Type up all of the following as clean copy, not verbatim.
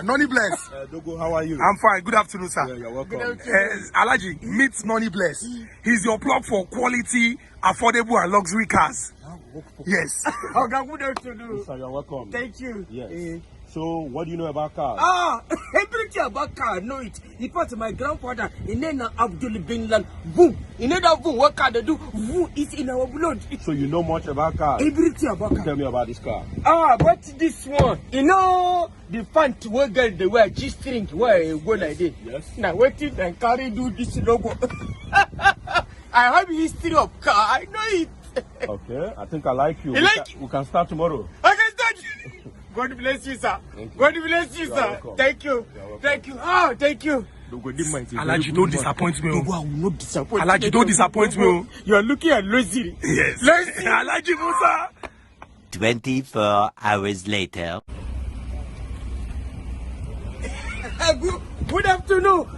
Noni Bless. Dogo, how are you? I'm fine. Good afternoon, sir. Yeah, you're welcome. Alhaji, meet Noni Bless. He's your plug for quality, affordable, and luxury cars. Yes. Good afternoon. Sir, you're welcome. Thank you. Yes. So, what do you know about cars? Everything about car, I know it. In fact, my grandfather, in name Abdul bin Lan, boom. In name of boom, what car they do? Boom, it's in our blood. So, you know much about cars? Everything about car. Tell me about this car. But this one, you know, the font where girl they wear G-string, where you go like this. Yes. Now, waiting and carry do this logo. I have history of car, I know it. Okay, I think I like you. We can start tomorrow. I can start. God bless you, sir. God bless you, sir. Thank you. Thank you. Oh, thank you. Alhaji, don't disappoint me. I will not disappoint you. Alhaji, don't disappoint me. You are looking at Lucy. Yes. Lucy. Alhaji Musa. 24 hours later. Good afternoon.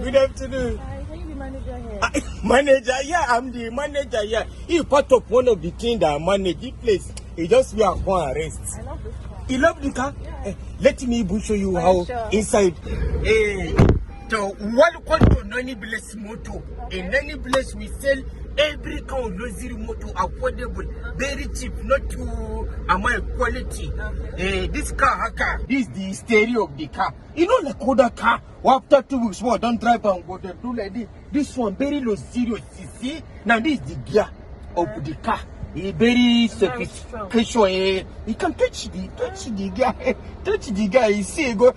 Good afternoon. Are you the manager here? Manager, yeah, I'm the manager here. He's part of one of the things that I manage this place. He just we are going to arrest. I love this car. You love the car? Yeah. Let me even show you how sure. inside. So welcome to Noni Bless Moto. In Noni Bless we sell every kind of luxury motor, affordable, very cheap, not too high quality. This car, this is the stereo of the car. You know, like other car, after 2 weeks, don't drive and go there, do like this. This one very luxurious. You see? Now this is the gear of the car. Very sophistication. You can touch the guy. Touch the guy. You see, go.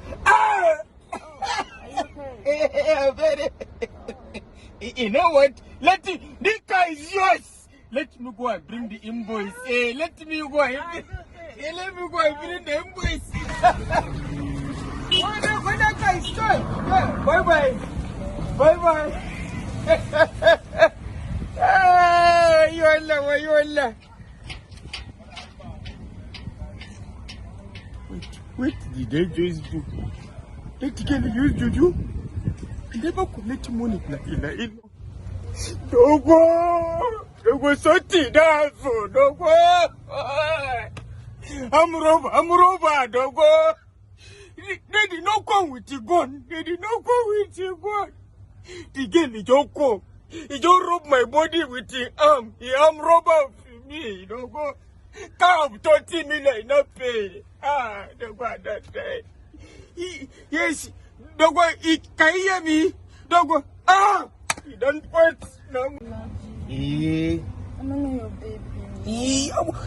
Very. You know what? This car is yours. Let me go and bring the invoice. Let me go and bring the invoice. When that guy is gone. Bye bye. Bye bye. You Allah. What did they just do? Let the girl use juju. He never collect money like in. Dogo, sorti dazo, Dogo. I'm rover, Dogo. They did not come with the gun. The girl is just come. He just rub my body with his arm. He arm robber me, Dogo. Come 30 million, not pay. Dogo, that day. Yes, Dogo, can you hear me? Dogo, he don't point. No. I'm not your baby.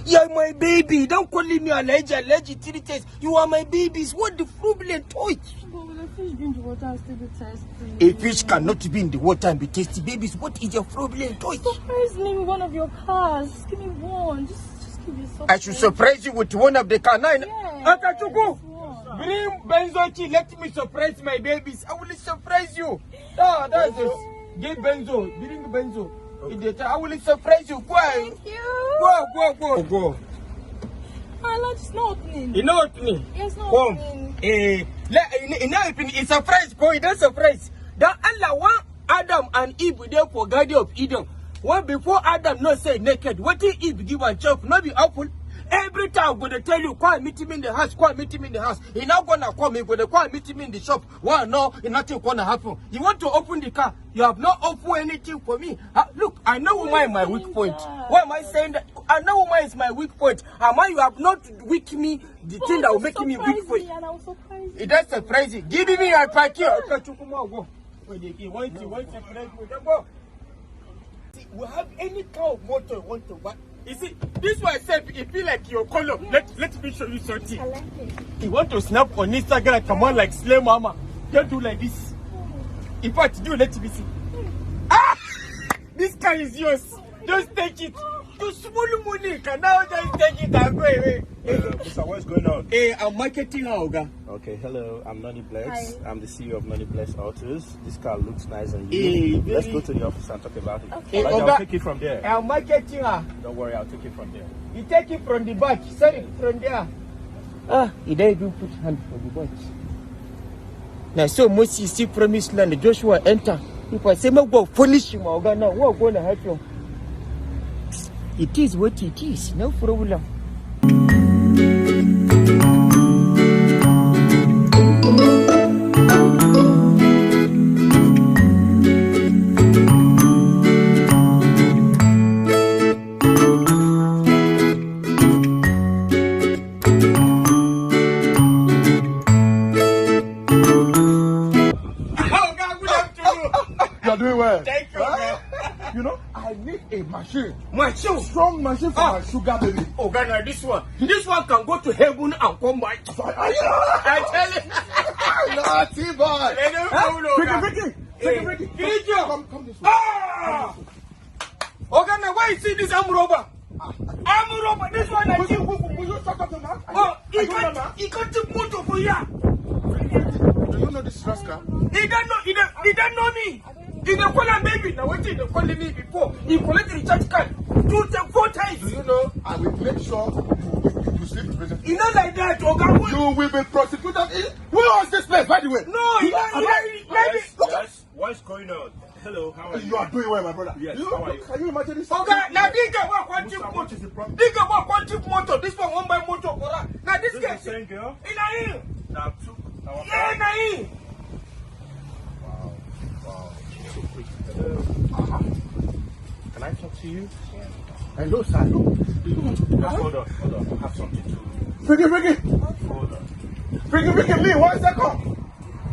You're my baby. Don't call me Alhaji Tirites. You are my babies. What the problem, toy? But will a fish be in the water and still be tasty? A fish cannot be in the water and be tasty, babies. What is your problem, toy? Surprise me with one of your cars. Just give me one. Just give me something. I should surprise you with one of the car. Yeah. Akachuku. Bring Benzo. Let me surprise my babies. I will surprise you. That's it. Give Benzo. Bring Benzo. I will surprise you. Go. Thank you. Go. It's not opening. You know what me? Yes, not Come. opening. It's a surprise, boy. That's a surprise. That Allah want Adam and Eve there for Garden of Eden. When before Adam not say naked, what did Eve give and chop? Not be apple. Every time I'm gonna tell you, come meet him in the house, He's not gonna come, he's gonna come meet him in the shop. Well, no, nothing gonna happen. You want to open the car, you have not opened anything for me. Look, I know why my weak point. Why am I saying that? I know why is my weak point. Am I you have not weak me the thing that will make me weak point. It does surprise you. Give me your pack here. We have any kind of motor you want to buy. You see, this one said it feel like your color. Let me show you something. I like it. You want to snap on Instagram, come on like Slay Mama. Don't do like this. In fact, let me see. This car is yours. Just take it. To small money, can now just take it and go away. Musa, what's going on? I'm marketing Oga. Okay, hello, I'm Noni Bless. Hi. I'm the CEO of Noni Bless Autos. This car looks nice and you. Let's go to the office and talk about it. Okay. I'll take it from there. I'm marketing her. Don't worry, I'll take it from there. You take it from the back. Sorry, from there. He didn't even put hand for the back. Now, so much you see promised land, Joshua enter. If I say, go finish him, Oga, now, what going to happen? It is what it is, no problem. doing well. Thank you, man. You know, I need a machine. Machine. Strong machine for my sugar baby. Oh, Ghana, this one can go to heaven and come back. I tell you. Naughty boy. Freaky. Come this way. Oh, Ghana, why you see this arm robber? Arm robber, this one I think. Will you shut up the mouth? Oh, he can't take motor for you. Do you know this rascal? He don't know me. He don't call him baby. Now what did they call me before? He collected the church card 4 times. Do you know? I will make sure you sleep in prison. He not like that, Oga. You will be prosecuted. Who owns this place, by the way? No, Yes. What's going on? Hello, how are you? You are doing well, my brother. Yes, how are you? Can you imagine this? Oga, now this guy want one cheap What is the problem? This guy want one cheap motor. This one buy motor for her. Now this guy. Is the same girl? In a him. Now took our Yeah, in a him. Wow. So quick. Can I talk to you? Hello, sir. Hold on. I have something to. Freaky. Hold on. Freaky, Lee, 1 second.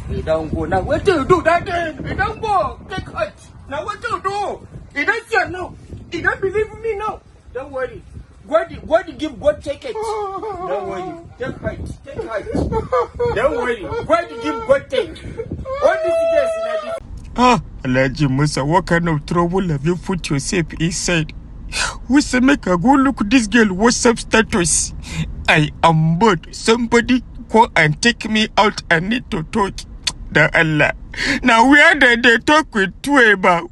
He don't go. Now what do you do that day? He don't go. Take cut. Now what do you do? He don't say no. He don't believe me now. Don't worry. God give God take it. Don't worry. Take height. Don't worry. God give God take. All this is Alhaji Musa, what kind of trouble have you put yourself inside? We say make a go look this girl WhatsApp status. I am bored. Somebody go and take me out. I need to talk. The Allah. Now where did they talk with Tueba?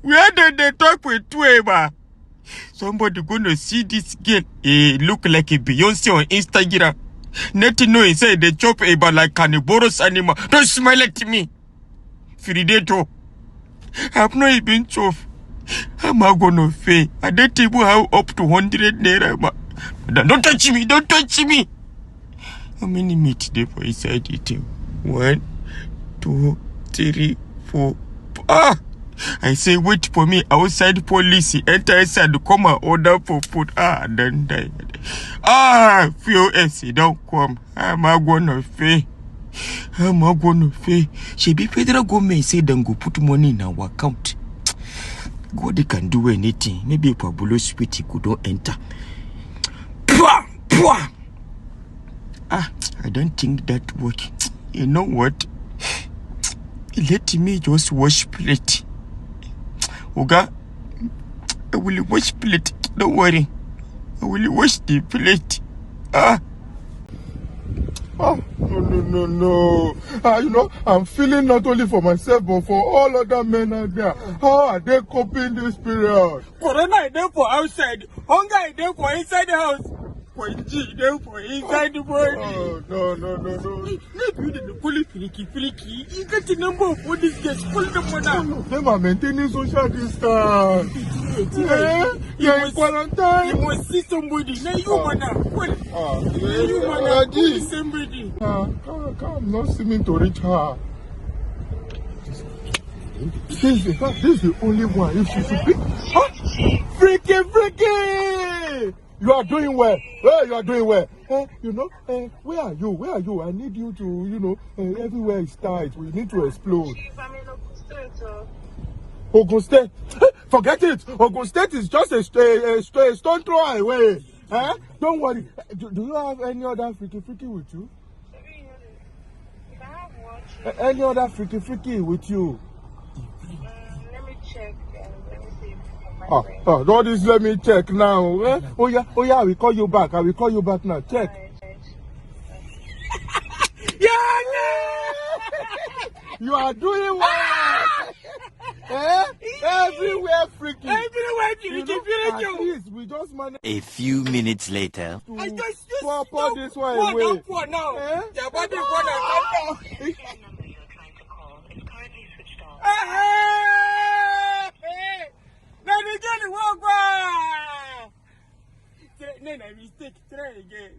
Somebody gonna see this girl. Look like a Beyonce on Instagram. Nothing know inside they chop Eba like carnivorous animal. Don't smile at me. Fridato. I've not even tough. How am I gonna fail? I don't even have up to 100 naira. Don't touch me. How many meat there for inside it? 1, 2, 3, 4. I say wait for me outside police. Enter inside, come and order for food. Then die. POS, don't come. How am I gonna fail? She be federal government say then go put money in our account. God can do anything. Maybe Pablo Sweetie could not enter. I don't think that work. You know what? Let me just wash plate. Oga, I will wash plate. Don't worry. I will wash the plate. No. You know, I'm feeling not only for myself, but for all other men out there. How are they coping this period? Corona is there for outside. Hunger is there for inside the house. For G, there for inside the body. No. Maybe you didn't pull it flicky. You got the number of all these guys. Pull them one out. They are maintaining social distance. You're in quarantine. You must see somebody. Now you wanna. You wanna see somebody. Come, not seeming to reach her. This is the only one. If she should be. Freaky! You are doing well. You are doing well. You know, where are you? I need you to, you know, everywhere is tight. We need to explode. Ogun State. Forget it. Ogun State is just a stone throw away. Don't worry. Do you have any other freaky with you? Any other freaky with you? Let me check. Let me see. All this, let me check now. Oh yeah, I will call you back. Now. Check. You are doing well. Everywhere freaky. Everywhere freaky. At least we just manage. A few minutes later. Pour this one away. Don't pour now. Your body wanna come Number you're trying to call is currently switched off. Now they get the walk back. No, mistake. Try again.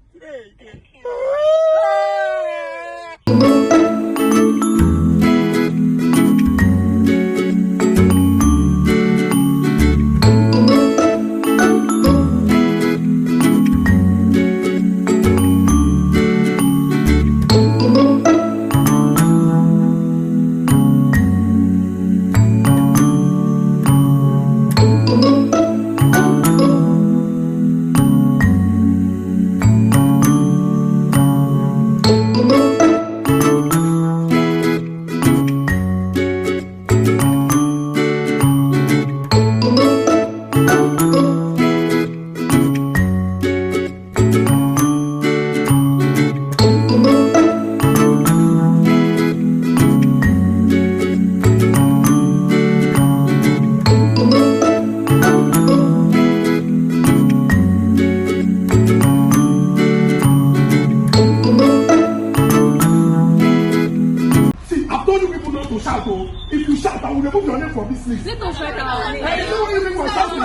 to shout, oh. If you shout, I will remove your name from this list. Let us write our name. I don't even for shouting.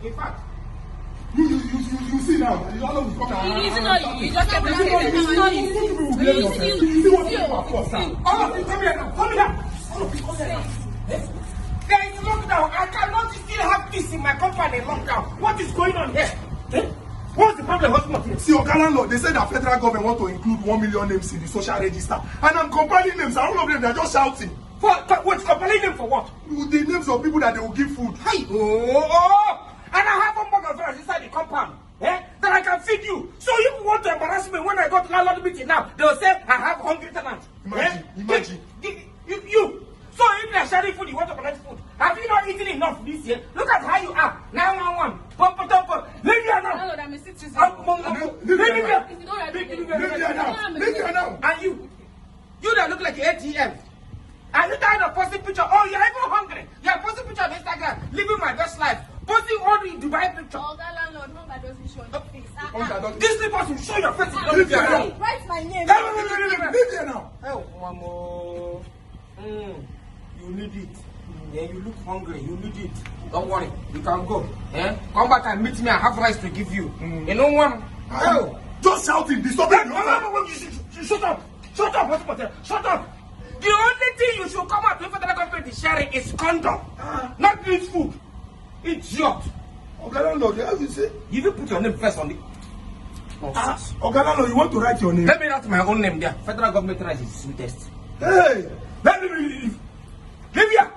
In fact, You see now, you all of us It's not you. Just kept it. You see what people are for, sir. all of you come here now. Come here. All of you come here now. There is lockdown. I cannot still have peace in my company. Lockdown. What is going on here? What's the problem, husband? See, Oga landlord, they said that federal government want to include 1 million names in the social register. And I'm compiling names, and all of them, they're just shouting. Wait, compiling them for what? The names of people that they will give food. Hi. Oh, and I have one bag of rice inside the compound. That I can feed you. So you want to embarrass me when I go to landlord meeting now? They will say I have hungry tenants. Imagine. You. So if they are sharing food, you want to collect food. Have you not eaten enough this year? Look at how you are. 911. Leave here now. Landlord, I'm a citizen. Leave here now. And you that look like an ATM. Are you tired of posting picture? Oh, you're even hungry. You're posting picture on Instagram, living my best life. Posting all the Dubai picture. Oh, that landlord, hunger doesn't show your face. This people will show your face. Leave here now. Write my name. Leave here now. Oh, Mamo. You need it. Yeah, you look hungry. You need it. Don't worry. You can go. Come back and meet me. I have rice to give you. You know what? Oh. Just shouting, disturbing. Shut up. Shut up, hospital. Shut up. The only thing you should come out with for the government is sharing is condom. Not this food. Idiot. Oga landlord, how you say? You will put your name first on the. Oga landlord, you want to write your name? Let me write my own name there. Federal government rice is sweetest. Hey! Let me leave. Leave here.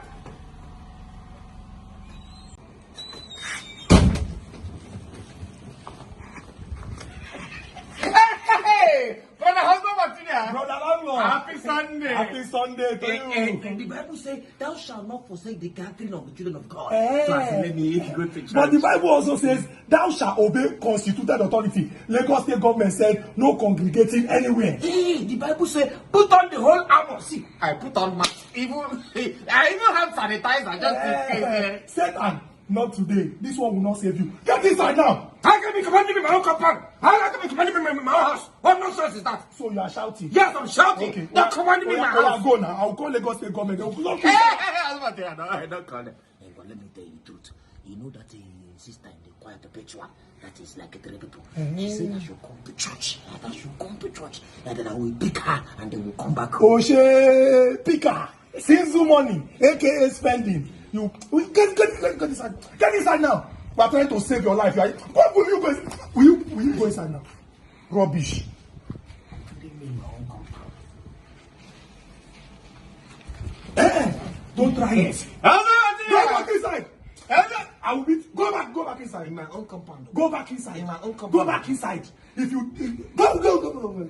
Hey! Brother, husband, Martina. Brother landlord. Happy Sunday. Happy Sunday to you. The Bible says, "Thou shalt not forsake the gathering of the children of God." So I said, let me eat good picture. But the Bible also says, thou shalt obey constituted authority. Lagos State government said, no congregating anywhere. Hey, the Bible says, put on the whole armor. See, I put on mask. I even have sanitizer. Satan, not today. This one will not save you. Get inside now. How can you command me in my own compound? How can you command me in my own house? What nonsense is that? So you are shouting. Yes, I'm shouting. Okay. They're commanding me in my house. Go now. I'll call Lagos State government. They will block you. I don't call them. Hey, but let me tell you the truth. You know that sister in the choir perpetual, that is like a terrible. She said I should come to church. That I should come to church. And then I will pick her and they will come back home. Oshe Pika. Sinzu money, aka spending. You get inside. Get inside now. We are trying to save your life. What will you go? Will you go inside now? Rubbish. Don't try it. Go back inside. I will beat. Go back inside. In my own compound. Go back inside. In my own compound. Go back inside. If you go.